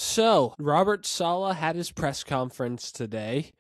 So, Robert Saleh had his press conference today.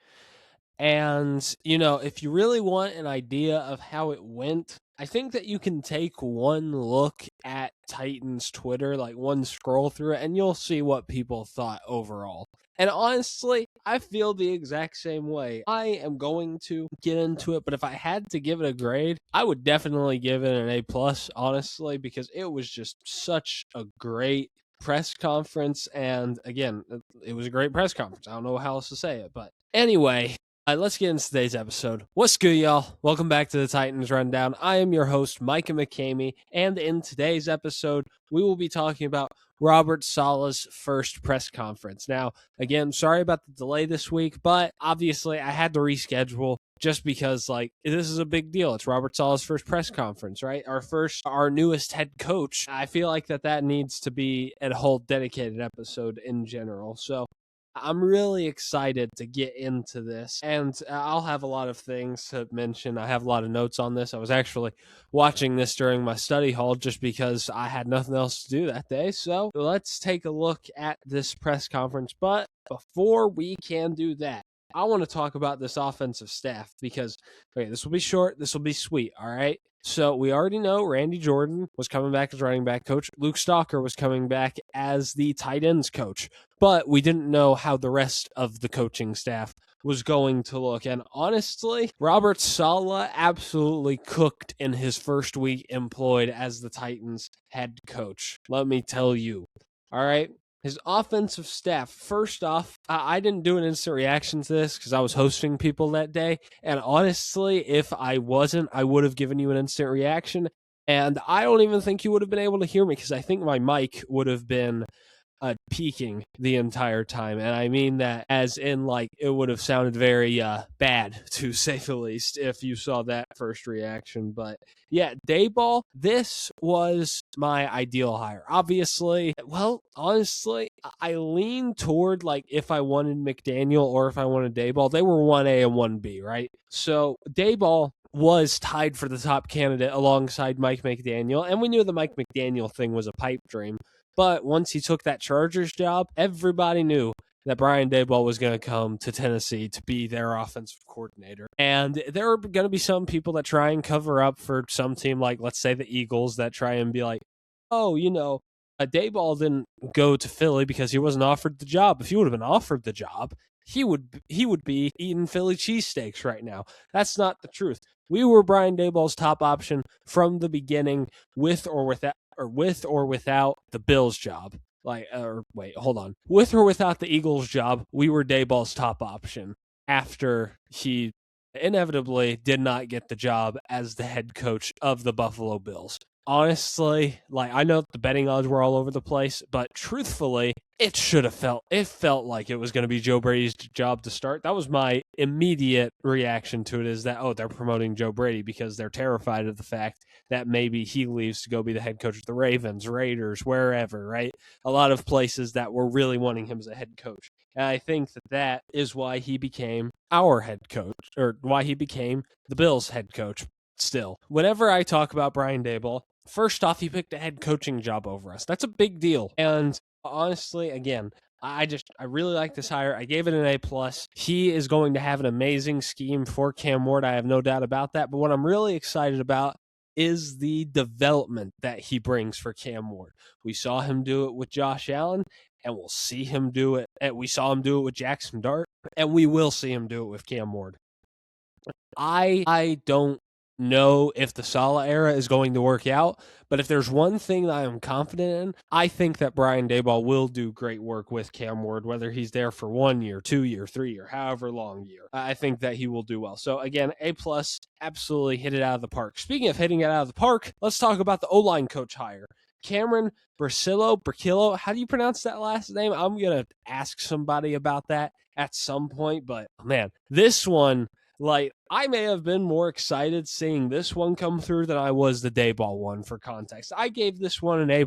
And, if you really want an idea of how it went, I think that you can take one look at Titans Twitter, like one scroll through it, and you'll see what people thought overall. And honestly, I feel the exact same way. I am going to get into it, but if I had to give it a grade, I would definitely give it an A plus, honestly, because it was just such a great press conference. And again, it was a great press conference. I don't know how else to say it, but anyway, let's get into today's episode. What's good, y'all? Welcome back to the Titans Rundown. I am your host, Micah McCamey, and in today's episode, we will be talking about Robert Saleh's first press conference. Now, again, sorry about the delay this week, but obviously I had to reschedule just because, this is a big deal. It's Robert Saleh's first press conference, right? Our newest head coach. I feel like that needs to be a whole dedicated episode in general. So I'm really excited to get into this, and I'll have a lot of things to mention. I have a lot of notes on this. I was actually watching this during my study hall just because I had nothing else to do that day. So let's take a look at this press conference. But before we can do that, I want to talk about this offensive staff because, okay, this will be short, this will be sweet, all right? So we already know Randy Jordan was coming back as running back coach. Luke Stalker was coming back as the tight ends coach. But we didn't know how the rest of the coaching staff was going to look. And honestly, Robert Saleh absolutely cooked in his first week employed as the Titans head coach. Let me tell you. All right. His offensive staff, first off, I didn't do an instant reaction to this because I was hosting people that day. And honestly, if I wasn't, I would have given you an instant reaction. And I don't even think you would have been able to hear me because I think my mic would have been peaking the entire time. And I mean that as in, it would have sounded very bad, to say the least, if you saw that first reaction. But yeah, Dayball, this was my ideal hire. Obviously, well, honestly, I lean toward, if I wanted McDaniel or if I wanted Dayball, they were 1A and 1B, right? So Dayball was tied for the top candidate alongside Mike McDaniel, and we knew the Mike McDaniel thing was a pipe dream. But once he took that Chargers job, everybody knew that Brian Daboll was going to come to Tennessee to be their offensive coordinator. And there are going to be some people that try and cover up for some team, like, let's say, the Eagles, that try and be like, oh, Daboll didn't go to Philly because he wasn't offered the job. If he would have been offered the job, he would be eating Philly cheesesteaks right now. That's not the truth. We were Brian Daboll's top option from the beginning, with or without the Bills job. With or without the Eagles job, we were Daboll's top option after he inevitably did not get the job as the head coach of the Buffalo Bills. Honestly, I know the betting odds were all over the place, but truthfully, it felt like it was going to be Joe Brady's job to start. That was my immediate reaction to it, is that, they're promoting Joe Brady because they're terrified of the fact that maybe he leaves to go be the head coach of the Ravens, Raiders, wherever, right? A lot of places that were really wanting him as a head coach. And I think that is why he became our head coach, or why he became the Bills head coach. Still, whenever I talk about Brian Daboll, first off, he picked a head coaching job over us. That's a big deal. And honestly, again, I really like this hire. I gave it an A+. He is going to have an amazing scheme for Cam Ward. I have no doubt about that. But what I'm really excited about is the development that he brings for Cam Ward. We saw him do it with Josh Allen, and we'll see him do it. And we saw him do it with Jackson Dart, and we will see him do it with Cam Ward. I don't know if the Saleh era is going to work out, but if there's one thing that I am confident in, I think that Brian Daboll will do great work with Cam Ward, whether he's there for 1 year, 2 year, 3 year, however long year. I think that he will do well. So again, A+, absolutely hit it out of the park. Speaking of hitting it out of the park, let's talk about the O-line coach hire. Cameron Burkillo, how do you pronounce that last name? I'm going to ask somebody about that at some point, but man, this one, I may have been more excited seeing this one come through than I was the Dayball one, for context. I gave this one an A+,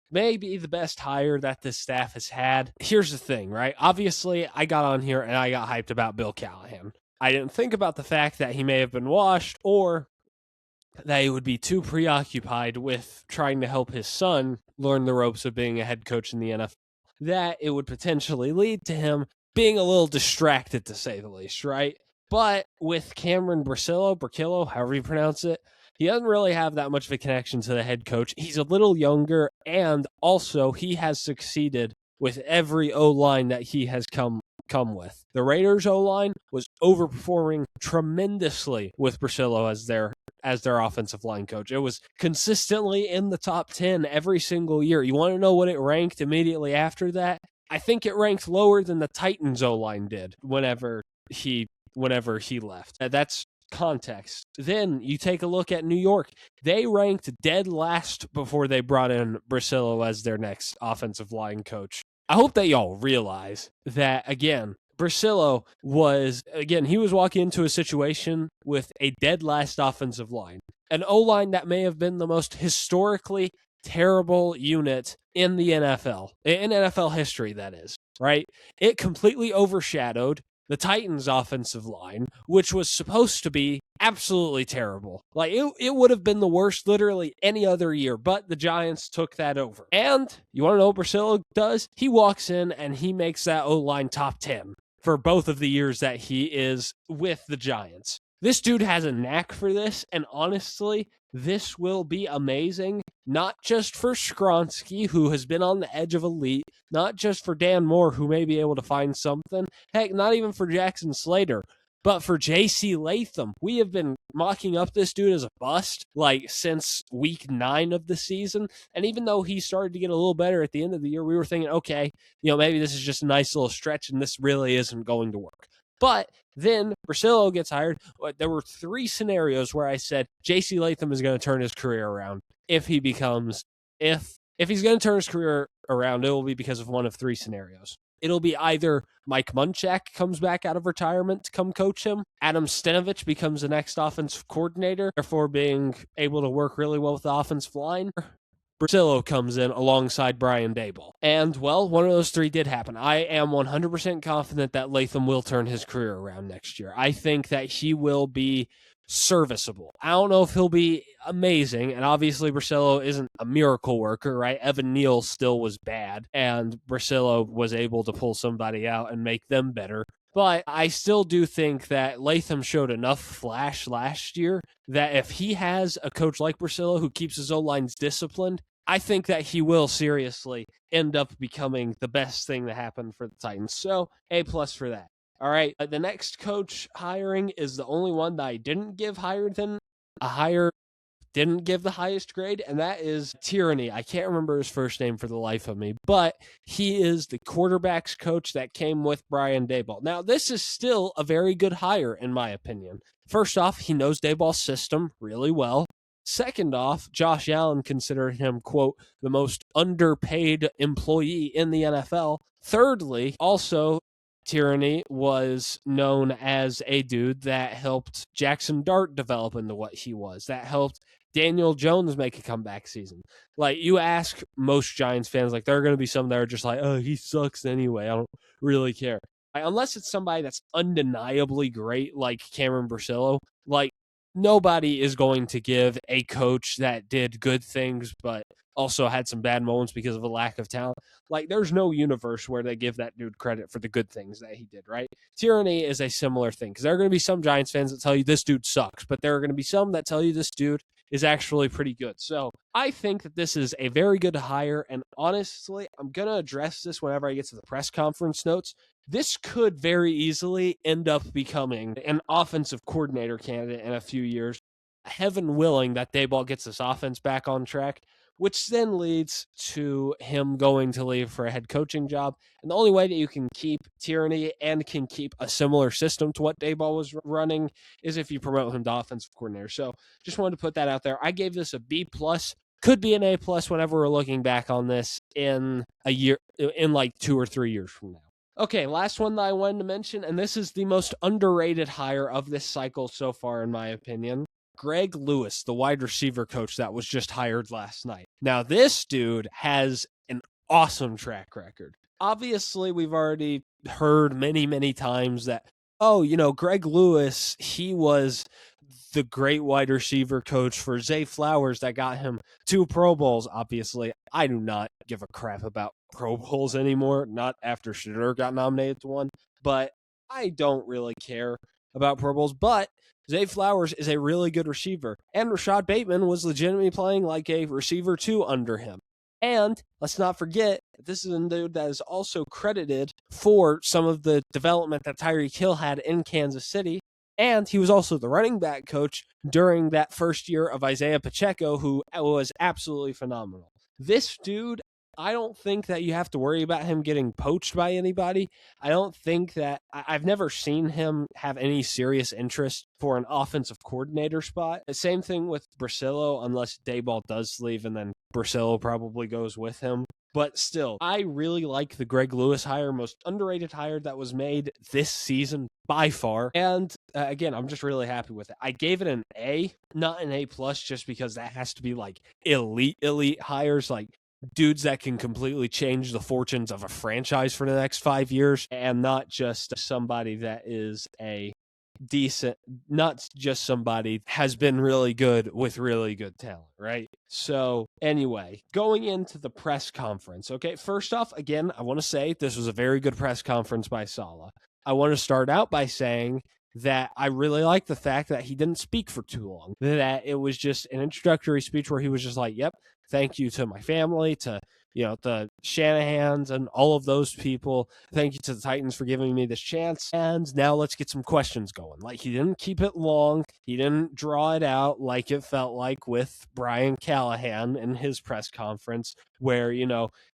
maybe the best hire that this staff has had. Here's the thing, right? Obviously, I got on here and I got hyped about Bill Callahan. I didn't think about the fact that he may have been washed, or that he would be too preoccupied with trying to help his son learn the ropes of being a head coach in the NFL. that it would potentially lead to him being a little distracted, to say the least, right? But with Cameron Bricillo, however you pronounce it, he doesn't really have that much of a connection to the head coach. He's a little younger, and also he has succeeded with every O-line that he has come with. The Raiders O-line was overperforming tremendously with Bricillo as their offensive line coach. It was consistently in the top 10 every single year. You want to know what it ranked immediately after that? I think it ranked lower than the Titans O-line did whenever he left. That's context. Then you take a look at New York. They ranked dead last before they brought in Bricillo as their next offensive line coach. I hope that y'all realize that, again, Bricillo he was walking into a situation with a dead last offensive line. An O-line that may have been the most historically terrible unit in the NFL, in NFL history, that is, right? It completely overshadowed the Titans' offensive line, which was supposed to be absolutely terrible. Like, it would have been the worst literally any other year, but the Giants took that over. And you want to know what Bricillo does? He walks in and he makes that O-line top 10 for both of the years that he is with the Giants. This dude has a knack for this, and honestly, this will be amazing, not just for Skronsky, who has been on the edge of elite, not just for Dan Moore, who may be able to find something, heck, not even for Jackson Slater, but for J.C. Latham. We have been mocking up this dude as a bust, since week 9 of the season, and even though he started to get a little better at the end of the year, we were thinking, okay, maybe this is just a nice little stretch, and this really isn't going to work. But then Bricillo gets hired. There were 3 scenarios where I said J.C. Latham is going to turn his career around if he's going to turn his career around, it will be because of one of 3 scenarios. It'll be either Mike Munchak comes back out of retirement to come coach him, Adam Stenavich becomes the next offensive coordinator, therefore being able to work really well with the offensive line, Bricillo comes in alongside Brian Daboll. And, well, one of those 3 did happen. I am 100% confident that Latham will turn his career around next year. I think that he will be serviceable. I don't know if he'll be amazing, and obviously Bricillo isn't a miracle worker, right? Evan Neal still was bad, and Bricillo was able to pull somebody out and make them better. But I still do think that Latham showed enough flash last year that if he has a coach like Bricillo who keeps his O-lines disciplined, I think that he will seriously end up becoming the best thing that happened for the Titans. So, A+ for that. All right, the next coach hiring is the only one that I didn't give didn't give the highest grade, and that is Tyranny. I can't remember his first name for the life of me, but he is the quarterbacks coach that came with Brian Daboll. Now, this is still a very good hire, in my opinion. First off, he knows Daboll's system really well. Second off, Josh Allen considered him, quote, the most underpaid employee in the NFL. Thirdly, also, Tyranny was known as a dude that helped Jackson Dart develop into what he was, that helped Daniel Jones make a comeback season. Like, you ask most Giants fans, there are going to be some that are just like, oh, he sucks anyway. I don't really care. Unless it's somebody that's undeniably great, like Cameron Bricillo, nobody is going to give a coach that did good things but also had some bad moments because of a lack of talent. There's no universe where they give that dude credit for the good things that he did, right? Tyranny is a similar thing, because there are going to be some Giants fans that tell you this dude sucks, but there are going to be some that tell you this dude is actually pretty good. So I think that this is a very good hire, and honestly, I'm going to address this whenever I get to the press conference notes. This could very easily end up becoming an offensive coordinator candidate in a few years. Heaven willing that Daboll gets this offense back on track, which then leads to him going to leave for a head coaching job. And the only way that you can keep Tyranny and can keep a similar system to what Daboll was running is if you promote him to offensive coordinator. So just wanted to put that out there. I gave this a B+, could be an A+ whenever we're looking back on this in a year, in 2 or 3 years from now. Okay, last one that I wanted to mention, and this is the most underrated hire of this cycle so far, in my opinion. Greg Lewis, the wide receiver coach that was just hired last night. Now, this dude has an awesome track record. Obviously, we've already heard many, many times that, Greg Lewis, he was the great wide receiver coach for Zay Flowers that got him 2 Pro Bowls. Obviously, I do not give a crap about Pro Bowls anymore, not after Shedeur got nominated to one, but I don't really care about Pro Bowls. But Zay Flowers is a really good receiver, and Rashad Bateman was legitimately playing like a receiver too under him. And let's not forget, this is a dude that is also credited for some of the development that Tyreek Hill had in Kansas City. And he was also the running back coach during that first year of Isaiah Pacheco, who was absolutely phenomenal. This dude, I don't think that you have to worry about him getting poached by anybody. I don't think that I've never seen him have any serious interest for an offensive coordinator spot. The same thing with Brasillo, unless Dayball does leave and then Brasillo probably goes with him. But still, I really like the Greg Lewis hire, most underrated hire that was made this season by far. And again, I'm just really happy with it. I gave it an A, not an A plus, just because that has to be like elite hires, like dudes that can completely change the fortunes of a franchise for the next 5 years, and not just somebody that is a decent, not just somebody has been really good with really good talent, right? So anyway, going into the press conference, okay, first off, again, I want to say this was a very good press conference by Saleh. I want to start out by saying that I really like the fact that he didn't speak for too long, that it was just an introductory speech where he was just like, yep, thank you to my family, to the Shanahans and all of those people. Thank you to the Titans for giving me this chance. And now let's get some questions going. Like, he didn't keep it long. He didn't draw it out like it felt like with Brian Callahan in his press conference, where,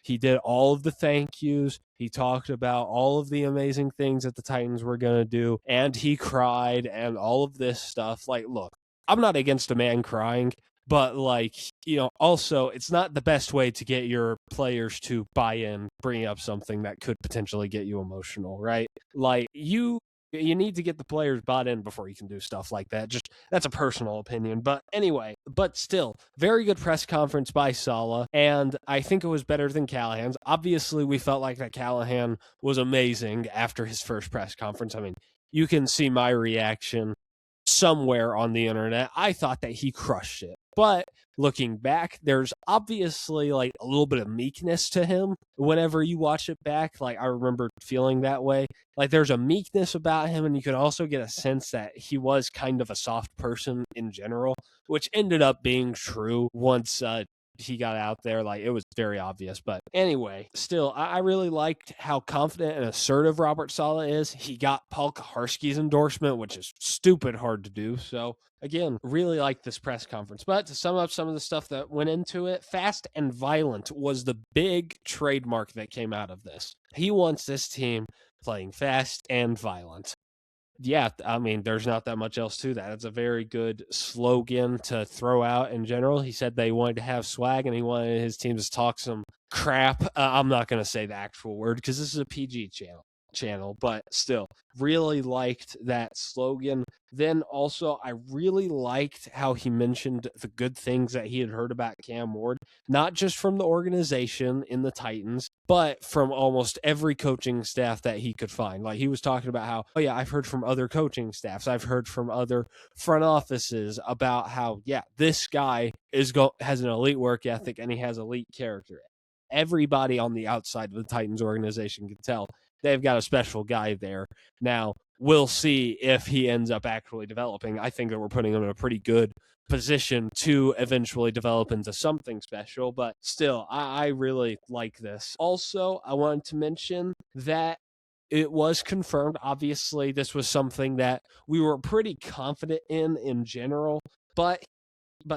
he did all of the thank yous. He talked about all of the amazing things that the Titans were going to do, and he cried and all of this stuff. Like, look, I'm not against a man crying, but also it's not the best way to get your players to buy in, bringing up something that could potentially get you emotional, right? Like, you need to get the players bought in before you can do stuff like that. Just, that's a personal opinion. But anyway, but still, very good press conference by Saleh, and I think it was better than Callahan's. Obviously, we felt like that Callahan was amazing after his first press conference. I mean, you can see my reaction somewhere on the internet. I thought that he crushed it. But looking back, there's obviously like a little bit of meekness to him whenever you watch it back. Like, I remember feeling that way. Like, there's a meekness about him, and you can also get a sense that he was kind of a soft person in general, which ended up being true once he got out there. Like, it was very obvious. But anyway, still, I really liked how confident and assertive Robert Saleh is. He got Paul Kaharski's endorsement, which is stupid hard to do. So again, really liked this press conference. But to sum up some of the stuff that went into it, fast and violent was the big trademark that came out of this. He wants this team playing fast and violent. Yeah, I mean, there's not that much else to that. It's a very good slogan to throw out in general. He said they wanted to have swag, and he wanted his team to talk some crap. I'm not going to say the actual word because this is a PG channel, but still, really liked that slogan. Then also, I really liked how he mentioned the good things that he had heard about Cam Ward, not just from the organization in the Titans, but from almost every coaching staff that he could find. Like, he was talking about how, oh yeah, I've heard from other coaching staffs, I've heard from other front offices about how, yeah, this guy has an elite work ethic and he has elite character. Everybody on the outside of the Titans organization can tell they've got a special guy there. Now, we'll see if he ends up actually developing. I think that we're putting him in a pretty good position to eventually develop into something special, but still, I really like this. Also, I wanted to mention that it was confirmed. Obviously, this was something that we were pretty confident in general, but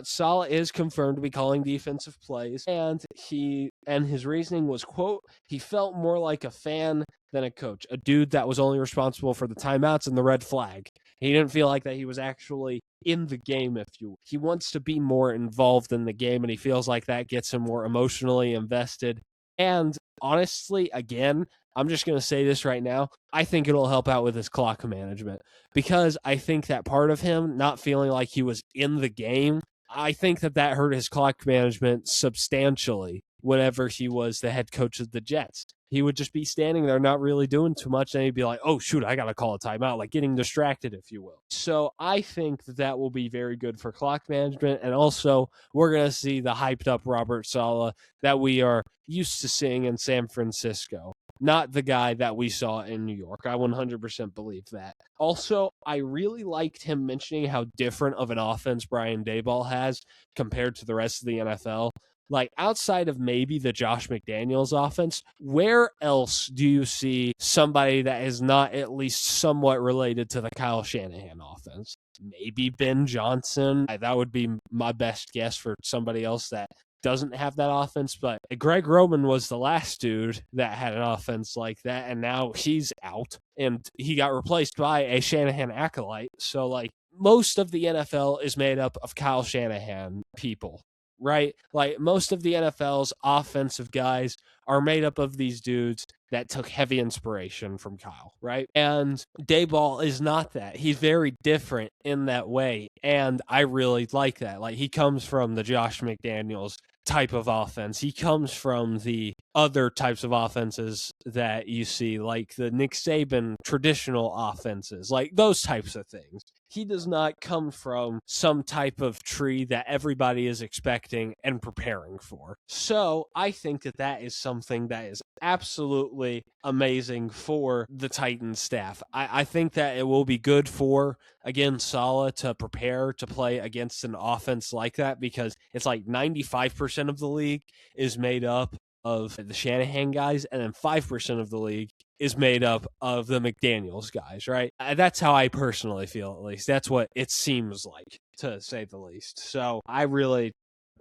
Saleh is confirmed to be calling defensive plays, and his reasoning was, quote, he felt more like a fan than a coach, a dude that was only responsible for the timeouts and the red flag. He didn't feel like that he was actually in the game, if you will. He wants to be more involved in the game, and he feels like that gets him more emotionally invested. And honestly, again, I'm just going to say this right now, I think it'll help out with his clock management, because I think that part of him not feeling like he was in the game, I think that hurt his clock management substantially whenever he was the head coach of the Jets. He would just be standing there not really doing too much, and he'd be like, oh, shoot, I got to call a timeout, like getting distracted, if you will. So I think that will be very good for clock management, and also we're going to see the hyped-up Robert Saleh that we are used to seeing in San Francisco, not the guy that we saw in New York. I 100% believe that. Also, I really liked him mentioning how different of an offense Brian Daboll has compared to the rest of the NFL. Like, outside of maybe the Josh McDaniels offense, where else do you see somebody that is not at least somewhat related to the Kyle Shanahan offense? Maybe Ben Johnson. That would be my best guess for somebody else that doesn't have that offense. But Greg Roman was the last dude that had an offense like that, and now he's out, and he got replaced by a Shanahan acolyte. So, like, most of the NFL is made up of Kyle Shanahan people, right? Like, most of the NFL's offensive guys are made up of these dudes that took heavy inspiration from Kyle, right? And Daboll is not that. He's very different in that way, and I really like that. Like, he comes from the Josh McDaniels type of offense. He comes from the other types of offenses that you see, like the Nick Saban traditional offenses, like those types of things. He does not come from some type of tree that everybody is expecting and preparing for. So I think that that is something that is absolutely amazing for the Titans staff. I think that it will be good for, again, Saleh to prepare to play against an offense like that, because it's like 95% of the league is made up of the Shanahan guys, and then 5% of the league is made up of the McDaniels guys, right? That's how I personally feel, at least. That's what it seems like, to say the least. So I really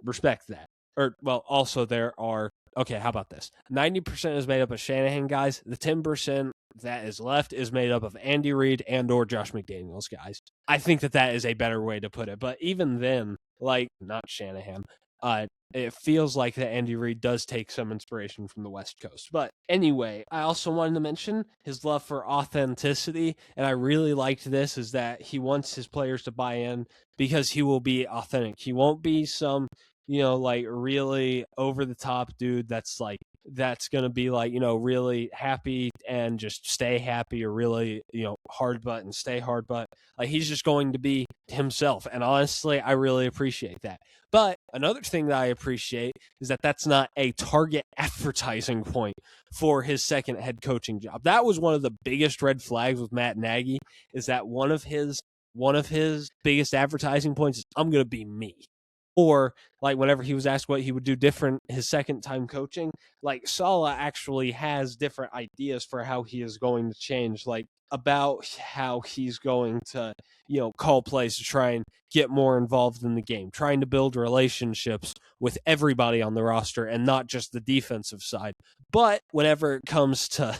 respect that. Also there are, okay, how about this? 90% is made up of Shanahan guys. The 10% that is left is made up of Andy Reid and or Josh McDaniels guys. I think that that is a better way to put it. But even then, like, not Shanahan, it feels like that Andy Reid does take some inspiration from the West Coast. But anyway, I also wanted to mention his love for authenticity, and I really liked this, is that he wants his players to buy in because he will be authentic. He won't be some, like really over the top dude that's going to be like, really happy and just stay happy, or really, hard butt and stay hard butt. Like, he's just going to be himself. And honestly, I really appreciate that. But another thing that I appreciate is that that's not a target advertising point for his second head coaching job. That was one of the biggest red flags with Matt Nagy, is that one of his biggest advertising points is, I'm going to be me. Or, like, whenever he was asked what he would do different his second time coaching, like, Saleh actually has different ideas for how he is going to change, like, about how he's going to, call plays to try and get more involved in the game, trying to build relationships with everybody on the roster and not just the defensive side. But whenever it comes to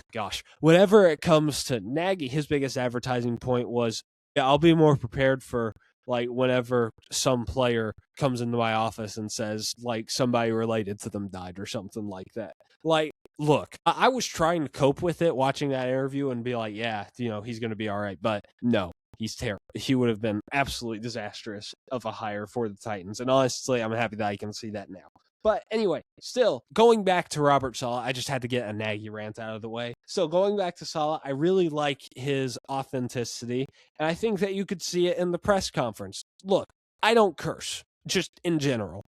Nagy, his biggest advertising point was, yeah, I'll be more prepared for, like, whenever some player comes into my office and says, like, somebody related to them died or something like that. Like, look, I was trying to cope with it watching that interview and be like, yeah, he's going to be all right. But no, he's terrible. He would have been absolutely disastrous of a hire for the Titans. And honestly, I'm happy that I can see that now. But anyway, still, going back to Robert Saleh, I just had to get a Nagy rant out of the way. So going back to Saleh, I really like his authenticity, and I think that you could see it in the press conference. Look, I don't curse, just in general.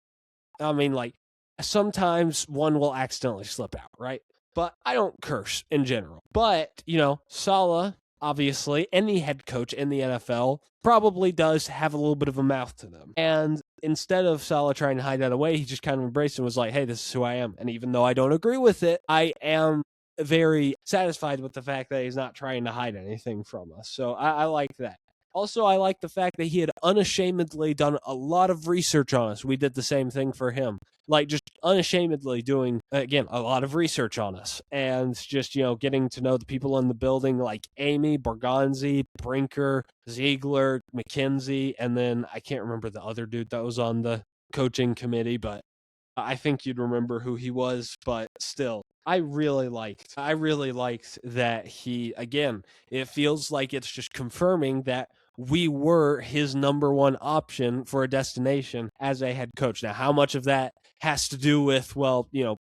I mean, like, sometimes one will accidentally slip out, right? But I don't curse in general. But, Saleh, obviously, any head coach in the NFL probably does have a little bit of a mouth to them. And instead of Saleh trying to hide that away, he just kind of embraced it and was like, hey, this is who I am. And even though I don't agree with it, I am very satisfied with the fact that he's not trying to hide anything from us. So I like that. Also, I like the fact that he had unashamedly done a lot of research on us. We did the same thing for him. Like, just unashamedly doing, again, a lot of research on us. And just, getting to know the people in the building, like Amy, Borgonzi, Brinker, Ziegler, McKenzie, and then I can't remember the other dude that was on the coaching committee, but I think you'd remember who he was. But still, I really liked that he, again, it feels like it's just confirming that we were his number one option for a destination as a head coach. Now, how much of that has to do with, well,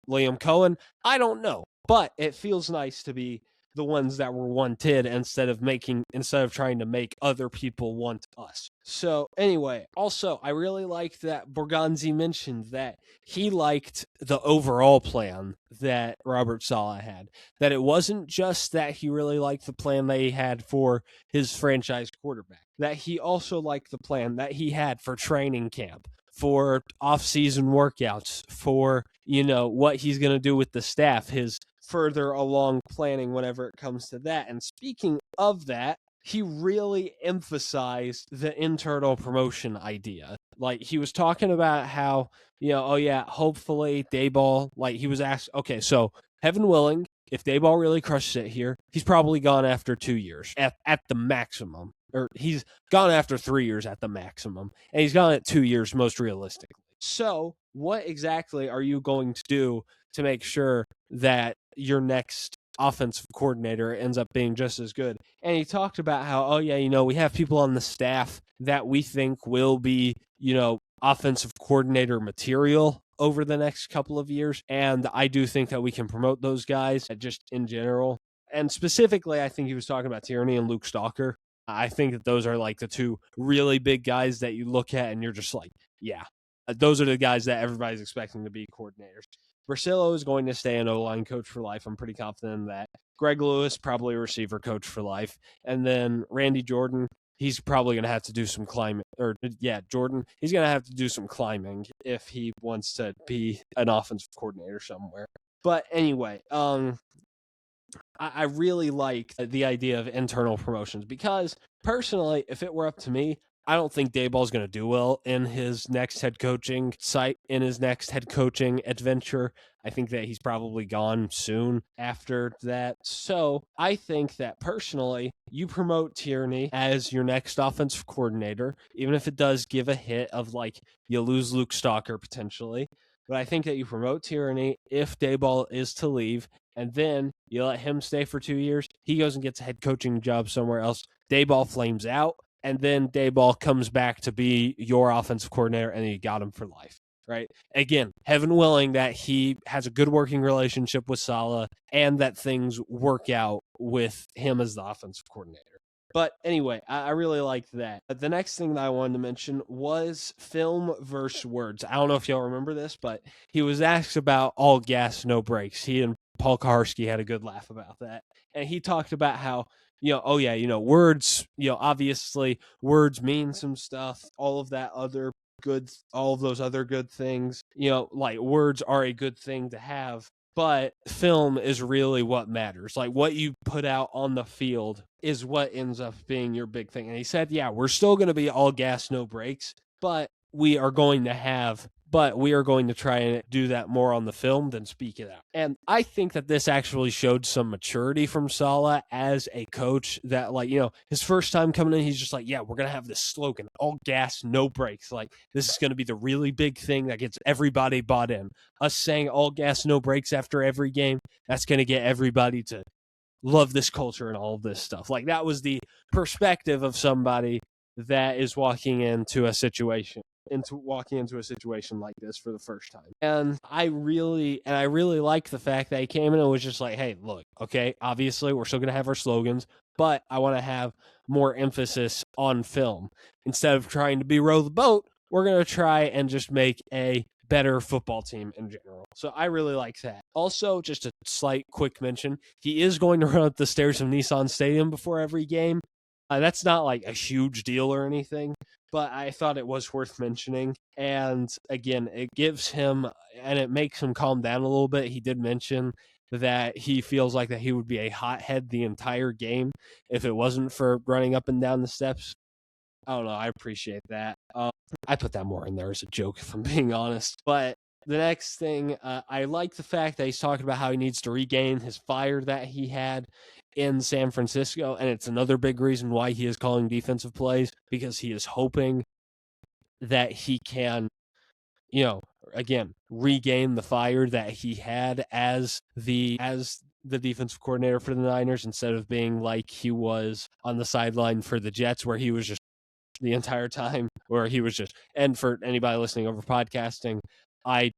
Liam Cohen. I don't know, but it feels nice to be the ones that were wanted instead of trying to make other people want us. So anyway, also I really liked that Borgonzi mentioned that he liked the overall plan that Robert Saleh had. That it wasn't just that he really liked the plan they had for his franchise quarterback. That he also liked the plan that he had for training camp, for off-season workouts, for what he's going to do with the staff, his further along planning whenever it comes to that. And speaking of that, he really emphasized the internal promotion idea. Like, he was talking about how, oh yeah, hopefully Dayball, like, he was asked, okay, so heaven willing, if Dayball really crushes it here, he's probably gone after 2 years at the maximum. Or he's gone after 3 years at the maximum. And he's gone at 2 years most realistically. So what exactly are you going to do to make sure that your next offensive coordinator ends up being just as good? And he talked about how, oh yeah, we have people on the staff that we think will be, offensive coordinator material over the next couple of years. And I do think that we can promote those guys just in general. And specifically, I think he was talking about Tierney and Luke Stalker. I think that those are like the two really big guys that you look at and you're just like, yeah, those are the guys that everybody's expecting to be coordinators. Brasillo is going to stay an O-line coach for life. I'm pretty confident in that. Greg Lewis, probably a receiver coach for life. And then Randy Jordan, he's probably going to have to do some climbing. Jordan, he's going to have to do some climbing if he wants to be an offensive coordinator somewhere. But anyway, I really like the idea of internal promotions because personally, if it were up to me, I don't think Dayball's going to do well in his next head coaching adventure. I think that he's probably gone soon after that. So I think that personally, you promote Tierney as your next offensive coordinator, even if it does give a hit of like you lose Luke Stalker potentially. But I think that you promote Tierney if Dayball is to leave, and then you let him stay for 2 years. He goes and gets a head coaching job somewhere else. Dayball flames out, and then Dayball comes back to be your offensive coordinator, and you got him for life, right? Again, heaven willing that he has a good working relationship with Saleh and that things work out with him as the offensive coordinator. But anyway, I really liked that. The next thing that I wanted to mention was film versus words. I don't know if y'all remember this, but he was asked about all gas, no brakes. He and Paul Kaharski had a good laugh about that. And he talked about how, words, obviously words mean some stuff, all of those other good things, like words are a good thing to have. But film is really what matters. Like what you put out on the field is what ends up being your big thing. And he said, yeah, we're still going to be all gas, no brakes, but we are going to try and do that more on the film than speak it out. And I think that this actually showed some maturity from Saleh as a coach that, his first time coming in, he's just like, yeah, we're going to have this slogan, all gas, no brakes. Like, this is going to be the really big thing that gets everybody bought in. Us saying all gas, no brakes after every game, that's going to get everybody to love this culture and all of this stuff. Like, that was the perspective of somebody that is walking into a situation like this for the first time. And I really like the fact that he came in and was just like, hey, look, okay, obviously we're still going to have our slogans, but I want to have more emphasis on film. Instead of trying to be row the boat, we're going to try and just make a better football team in general. So I really like that. Also, just a slight quick mention, he is going to run up the stairs of Nissan Stadium before every game. That's not like a huge deal or anything, but I thought it was worth mentioning. And again, it gives him, and it makes him calm down a little bit. He did mention that he feels like that he would be a hothead the entire game if it wasn't for running up and down the steps. I don't know. I appreciate that. I put that more in there as a joke, if I'm being honest. But the next thing, I like the fact that he's talking about how he needs to regain his fire that he had in San Francisco. And it's another big reason why he is calling defensive plays, because he is hoping that he can, again, regain the fire that he had as the defensive coordinator for the Niners, instead of being like he was on the sideline for the Jets, where he was just the entire time, and for anybody listening over podcasting, I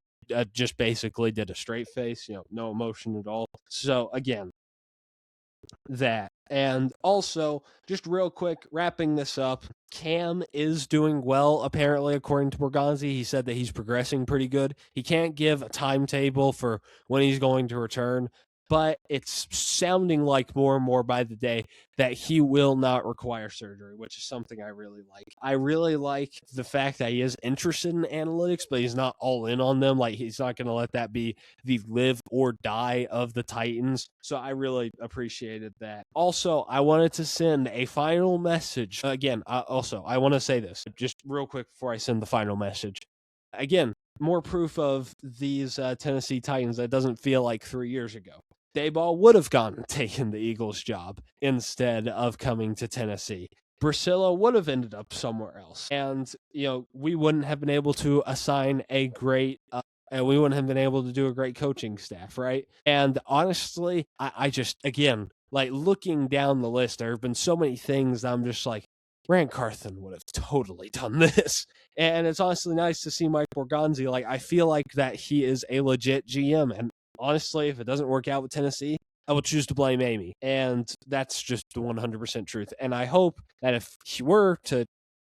just basically did a straight face, no emotion at all. So again, that. And also, just real quick, wrapping this up, Cam is doing well, apparently, according to Borgonzi. He said that he's progressing pretty good. He can't give a timetable for when he's going to return, but it's sounding like more and more by the day that he will not require surgery, which is something I really like. I really like the fact that he is interested in analytics, but he's not all in on them. Like, he's not going to let that be the live or die of the Titans. So I really appreciated that. Also, I wanted to send a final message. Again, I want to say this just real quick before I send the final message. Again, more proof of these Tennessee Titans that doesn't feel like 3 years ago. Dayball would have gone and taken the Eagles' job instead of coming to Tennessee. Bracilla would have ended up somewhere else. And, we wouldn't have been able to assign a great and we wouldn't have been able to do a great coaching staff, right? And honestly, I just, again, like looking down the list, there have been so many things I'm just like, Rand Carthen would have totally done this. And it's honestly nice to see Mike Borgonzi. Like, I feel like that he is a legit GM. And honestly, if it doesn't work out with Tennessee, I will choose to blame Amy. And that's just the 100% truth. And I hope that if he were to,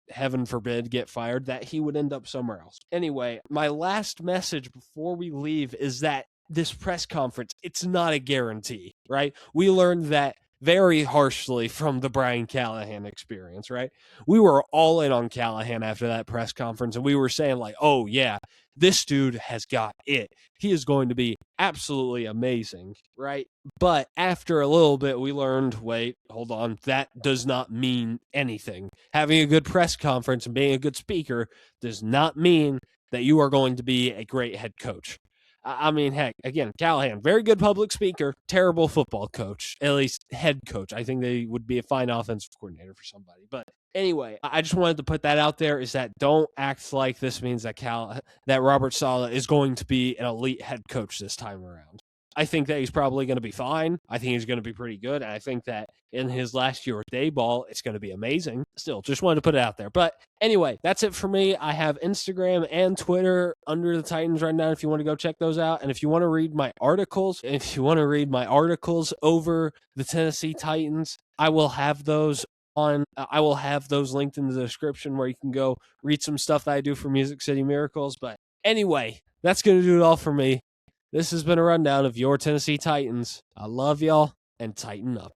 heaven forbid, get fired, that he would end up somewhere else. Anyway, my last message before we leave is that this press conference, it's not a guarantee, right? We learned that very harshly from the Brian Callahan experience, right? We were all in on Callahan after that press conference, and we were saying like, oh yeah, this dude has got it. He is going to be absolutely amazing, right? But after a little bit, we learned, wait, hold on, that does not mean anything. Having a good press conference and being a good speaker does not mean that you are going to be a great head coach. I mean, heck, again, Callahan, very good public speaker, terrible football coach, at least head coach. I think they would be a fine offensive coordinator for somebody. But anyway, I just wanted to put that out there, is that don't act like this means that Robert Saleh is going to be an elite head coach this time around. I think that he's probably going to be fine. I think he's going to be pretty good. And I think that in his last year with Dayball, it's going to be amazing. Still, just wanted to put it out there. But anyway, that's it for me. I have Instagram and Twitter under the Titans right now if you want to go check those out. And if you want to read my articles, over the Tennessee Titans, I will have those linked in the description where you can go read some stuff that I do for Music City Miracles. But anyway, that's going to do it all for me. This has been a rundown of your Tennessee Titans. I love y'all, and tighten up.